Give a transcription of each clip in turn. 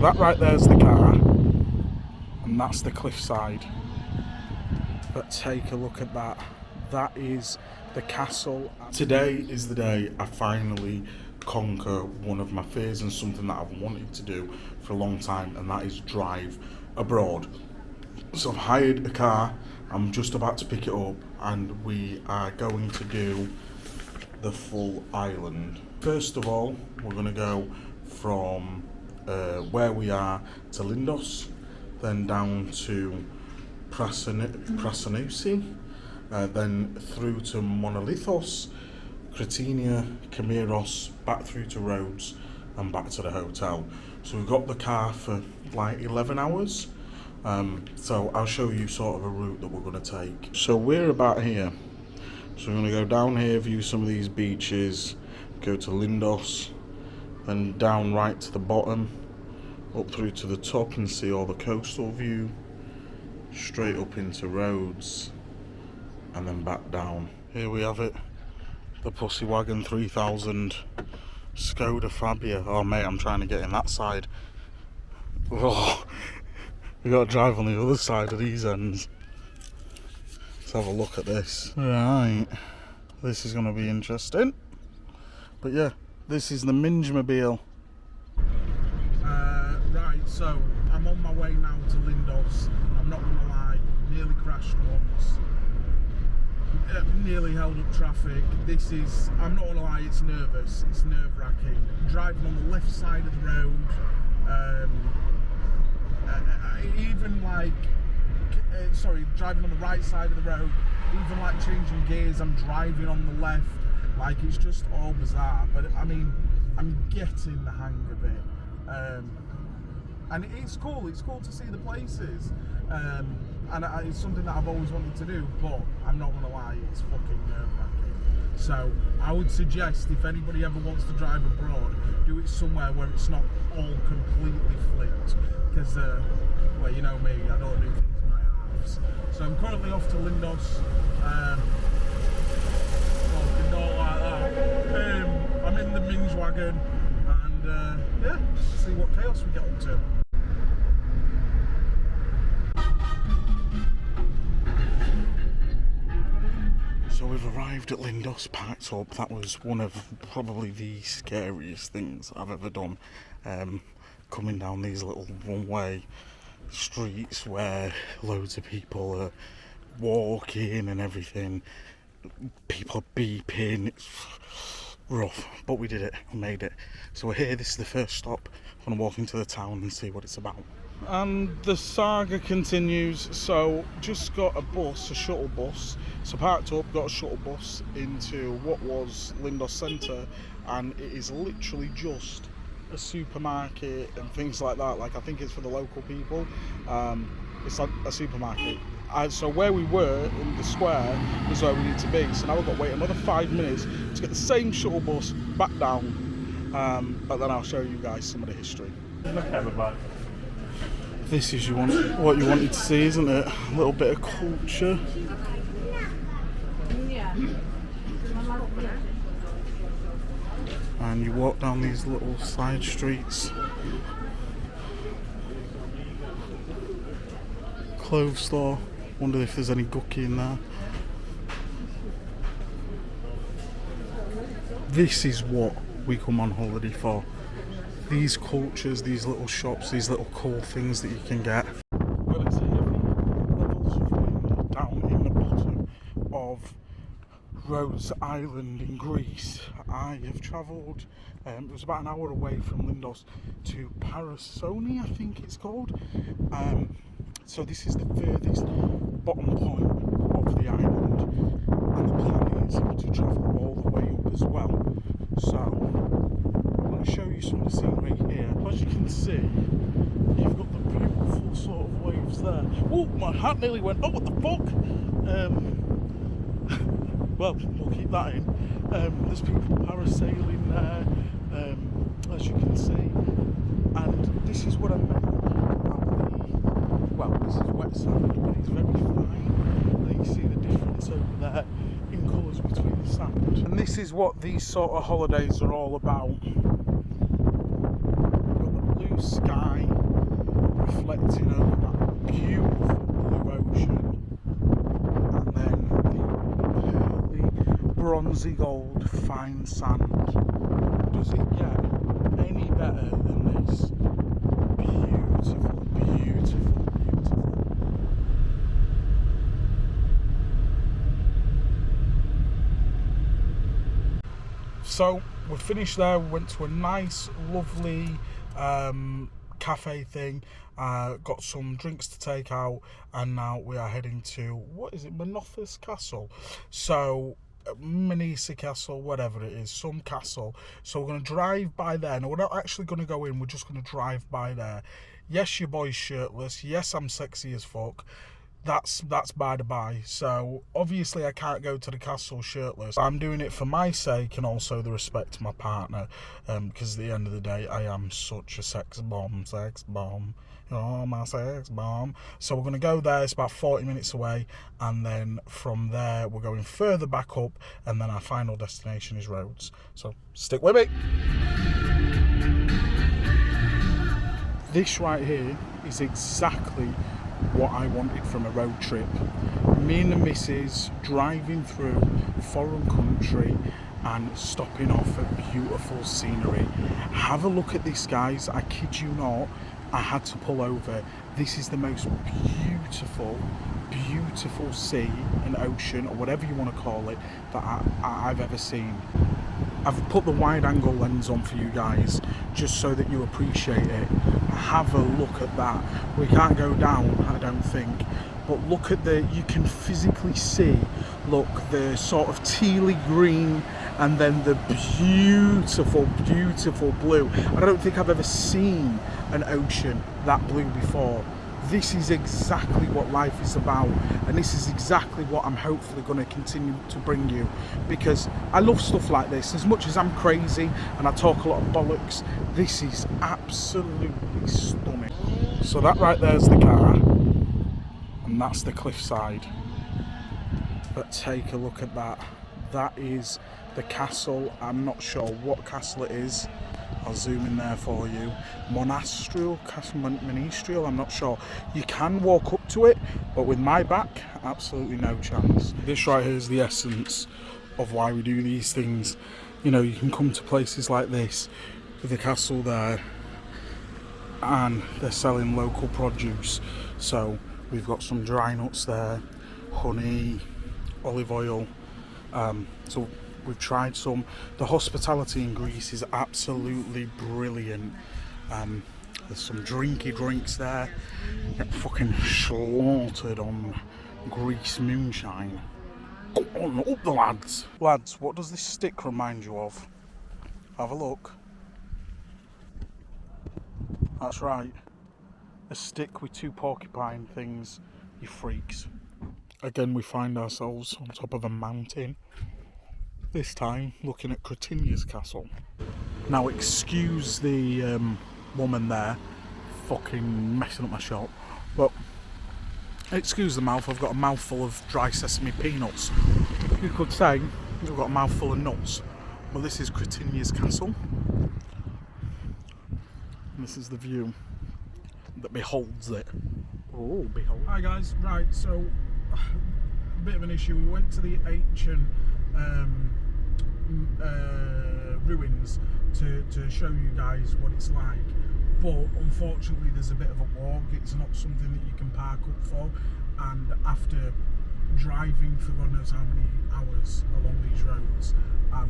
That right there's the car, and that's the cliffside. But take a look at that. That is the castle. Today is the day I finally conquer one of my fears and something that I've wanted to do for a long time, and that is drive abroad. So I've hired a car, I'm just about to pick it up, and we are going to do the full island. First of all, we're going to go from where we are to Lindos, then down to Prasonisi, then through to Monolithos, Cretinia, Camiros, back through to Rhodes, and back to the hotel. So we've got the car for like 11 hours. So I'll show you sort of a route that we're going to take. So we're about here. So we're going to go down here, view some of these beaches, go to Lindos, then down right to the bottom, up through to the top and see all the coastal view, straight up into Rhodes, and then back down. Here we have it, the Pussy Wagon 3000 Skoda Fabia. Oh mate, I'm trying to get in that side. Oh, we got to drive on the other side of these ends. Let's have a look at this. Right, this is going to be interesting. But yeah, this is the Mingemobile. Right, so I'm on my way now to Lindos. I'm not going to lie, nearly crashed once. Nearly held up traffic. This is, I'm not going to lie, it's nervous. It's nerve-wracking. Driving on the left side of the road. Even like, driving on the right side of the road, even like changing gears, I'm driving on the left, like it's just all bizarre, but I mean, I'm getting the hang of it, and it's cool to see the places, and it's something that I've always wanted to do, but I'm not gonna lie, it's fucking nerve-wracking. So I would suggest if anybody ever wants to drive abroad, do it somewhere where it's not all completely flipped, because well, you know me, I don't do things by halves. So I'm currently off to Lindos. Not like that. I'm in the Minge wagon, and yeah, see what chaos we get up to. So we've arrived at Lindos, packed up. That was one of probably the scariest things I've ever done. Coming down these little one-way streets where loads of people are walking and everything. People are beeping. It's rough, but we did it. We made it. So we're here. This is the first stop. I'm going to walk into the town and see what it's about. And the saga continues. So just got a bus, a shuttle bus. So parked up, got a shuttle bus into what was Lindos Centre, and it is literally just a supermarket and things like that. Like, I think it's for the local people. It's like a supermarket. So where we were in the square was where we need to be. So now we've got to wait another 5 minutes to get the same shuttle bus back down. But then I'll show you guys some of the history. This is what you wanted to see, isn't it? A little bit of culture. And you walk down these little side streets. Clothes store. Wonder if there's any gookie in there. This is what we come on holiday for. These cultures, these little shops, these little cool things that you can get. Well, it's heavy levels of wind down in the bottom of Rhodes Island in Greece. I have travelled, it was about an hour away from Lindos to Prasonisi, I think it's called. So this is the furthest bottom point of the island, and the plan is to travel all the way up as well. So I'm going to show you some of the scenery here. As you can see, you've got the beautiful sort of waves there. Oh, my hat nearly went, oh what the fuck? Well, we'll keep that in. There's people parasailing there, as you can see. And this is what I meant about well, this is wet sand, but it's very fine. And you see the difference over there in colours between the sand. And this is what these sort of holidays are all about. You've got the blue sky, bronzy gold, fine sand. Does it get any better than this? Beautiful, beautiful, beautiful. So we finished there. We went to a nice, lovely cafe thing. Got some drinks to take out, and now we are heading to, what is it, Monofis Castle? So Manisi Castle, whatever it is, some castle. So we're going to drive by there. No, we're not actually going to go in, we're just going to drive by there. Yes, your boy's shirtless. Yes, I'm sexy as fuck. That's by the by. So obviously I can't go to the castle shirtless. I'm doing it for my sake and also the respect to my partner, because at the end of the day I am such a sex bomb. Oh, my sex bomb. So we're going to go there. It's about 40 minutes away, and then from there we're going further back up, and then our final destination is Rhodes. So stick with me. This right here is exactly what I wanted from a road trip. Me and the missus driving through foreign country and stopping off at beautiful scenery. Have a look at this, guys. I kid you not, I had to pull over. This is the most beautiful, beautiful sea and ocean, or whatever you want to call it, that I've ever seen. I've put the wide angle lens on for you guys just so that you appreciate it. Have a look at that. We can't go down, I don't think, but look at you can physically see, look, the sort of tealy green and then the beautiful, beautiful blue. I don't think I've ever seen an ocean that blue before. This is exactly what life is about, and this is exactly what I'm hopefully going to continue to bring you, because I love stuff like this. As much as I'm crazy and I talk a lot of bollocks, this is absolutely stunning. So that right there's the car, and that's the cliffside. But take a look at that. That is the castle. I'm not sure what castle it is. I'll zoom in there for you. Monastrial, I'm not sure. You can walk up to it, but with my back, absolutely no chance. This right here is the essence of why we do these things. You know, you can come to places like this with the castle there, and they're selling local produce. So we've got some dry nuts there, honey, olive oil. So we've tried some. The hospitality in Greece is absolutely brilliant. There's some drinks there. Get fucking slaughtered on Greece moonshine. Go on, up the lads. Lads, what does this stick remind you of? Have a look. That's right. A stick with two porcupine things, you freaks. Again, we find ourselves on top of a mountain. This time, looking at Cretinia's castle. Now, excuse the woman there, fucking messing up my shot, but excuse the mouth, I've got a mouthful of dry sesame peanuts. You could say I've got a mouthful of nuts. Well, this is Cretinia's castle. And this is the view that beholds it. Oh, behold. Hi guys, right, so a bit of an issue. We went to the ancient ruins to show you guys what it's like, but unfortunately there's a bit of a walk. It's not something that you can park up for, and after driving for God knows how many hours along these roads,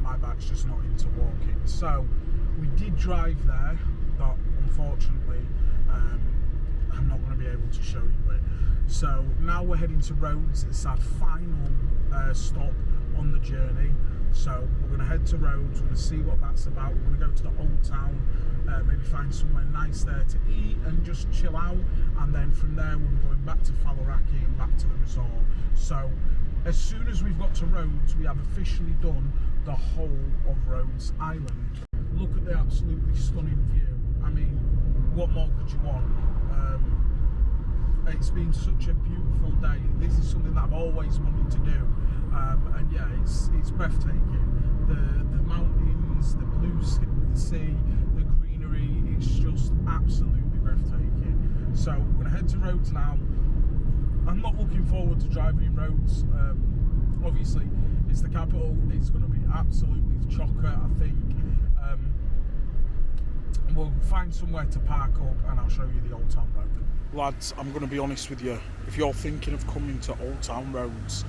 my back's just not into walking. So we did drive there, but unfortunately I'm not going to be able to show you it. So now we're heading to Rhodes. It's our final stop on the journey. So we're going to head to Rhodes, we're going to see what that's about. We're going to go to the Old Town, maybe find somewhere nice there to eat and just chill out, and then from there we'll be going back to Faliraki and back to the resort. So as soon as we've got to Rhodes, we have officially done the whole of Rhodes Island. Look at the absolutely stunning view. I mean, what more could you want? It's been such a beautiful day. This is something that I've always wanted to do, and yeah, it's breathtaking. The mountains, the blue sea, the greenery, it's just absolutely breathtaking. So we're going to head to Rhodes now. I'm not looking forward to driving in Rhodes. Obviously, It's the capital. It's going to be absolutely chocker, I think. We'll find somewhere to park up and I'll show you the Old Town Road. Lads, I'm going to be honest with you. If you're thinking of coming to Old Town Roads,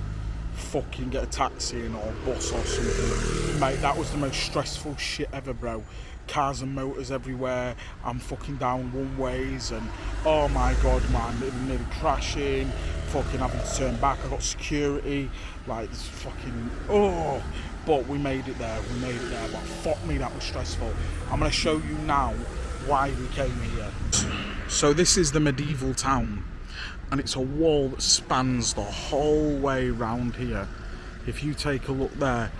fucking get a taxi in or a bus or something. Mate, that was the most stressful shit ever, bro. Cars and motors everywhere. I'm fucking down one ways and oh my god, man, nearly crashing, fucking having to turn back. I got security, like this fucking but we made it there. But fuck me, that was stressful. I'm gonna show you now why we came here. So this is the medieval town, and it's a wall that spans the whole way round here. If you take a look there,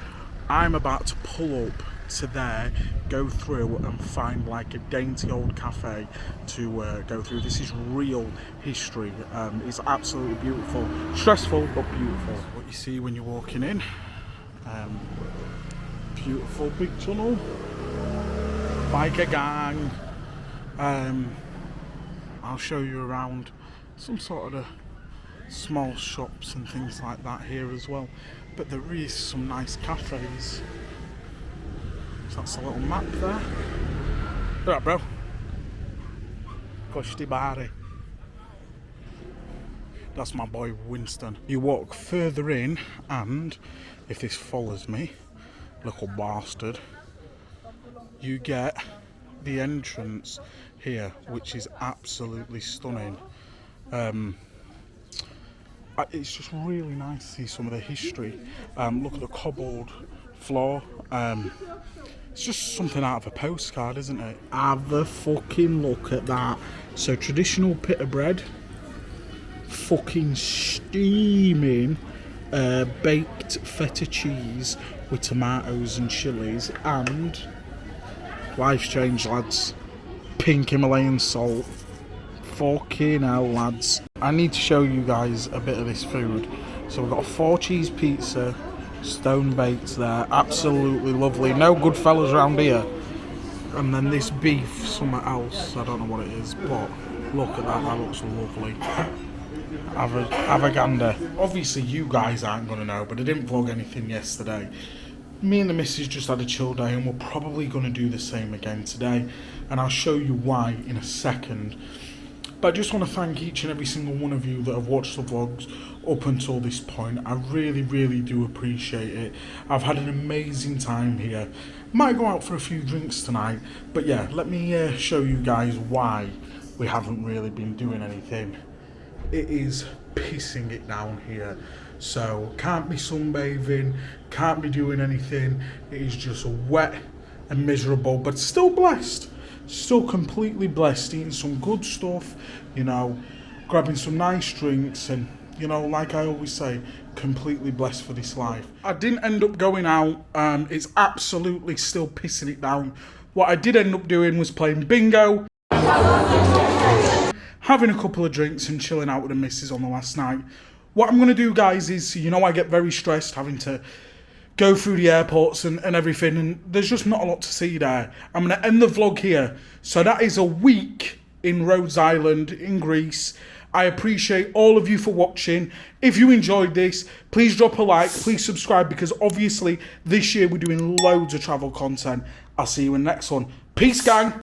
I'm about to pull up to there, go through and find like a dainty old cafe to go through. This is real history. It's absolutely beautiful, stressful but beautiful. What you see when you're walking in, beautiful big tunnel, biker gang. I'll show you around some sort of small shops and things like that here as well, but there is some nice cafes. So that's a little map there. Alright, bro. Koshti Bari. That's my boy Winston. You walk further in and if this follows me, little bastard, you get the entrance here, which is absolutely stunning. It's just really nice to see some of the history. Look at the cobbled floor. It's just something out of a postcard, isn't it? Have a fucking look at that. So traditional pita bread, fucking steaming baked feta cheese with tomatoes and chilies, and life's changed, lads. Pink Himalayan salt. Fucking hell, lads. I need to show you guys a bit of this food. So we've got a 4-cheese pizza, stone baked there, absolutely lovely. No good fellas around here. And then this beef, somewhere else, I don't know what it is, but look at that, that looks lovely. Have a gander. Obviously you guys aren't going to know, but I didn't vlog anything yesterday. Me and the missus just had a chill day and we're probably going to do the same again today. And I'll show you why in a second. But I just want to thank each and every single one of you that have watched the vlogs up until this point. I really, really do appreciate it. I've had an amazing time here. Might go out for a few drinks tonight. But yeah, let me show you guys why we haven't really been doing anything. It is pissing it down here. So can't be sunbathing, can't be doing anything. It is just wet and miserable, but still blessed. Still completely blessed, eating some good stuff, you know, grabbing some nice drinks and, you know, like I always say, completely blessed for this life. I didn't end up going out, it's absolutely still pissing it down. What I did end up doing was playing bingo, having a couple of drinks and chilling out with the missus on the last night. What I'm going to do, guys, is, you know, I get very stressed having to go through the airports and everything, and there's just not a lot to see there. I'm going to end the vlog here. So that is a week in Rhodes Island in Greece. I appreciate all of you for watching. If you enjoyed this, please drop a like, please subscribe, because obviously this year we're doing loads of travel content. I'll see you in the next one. Peace, gang.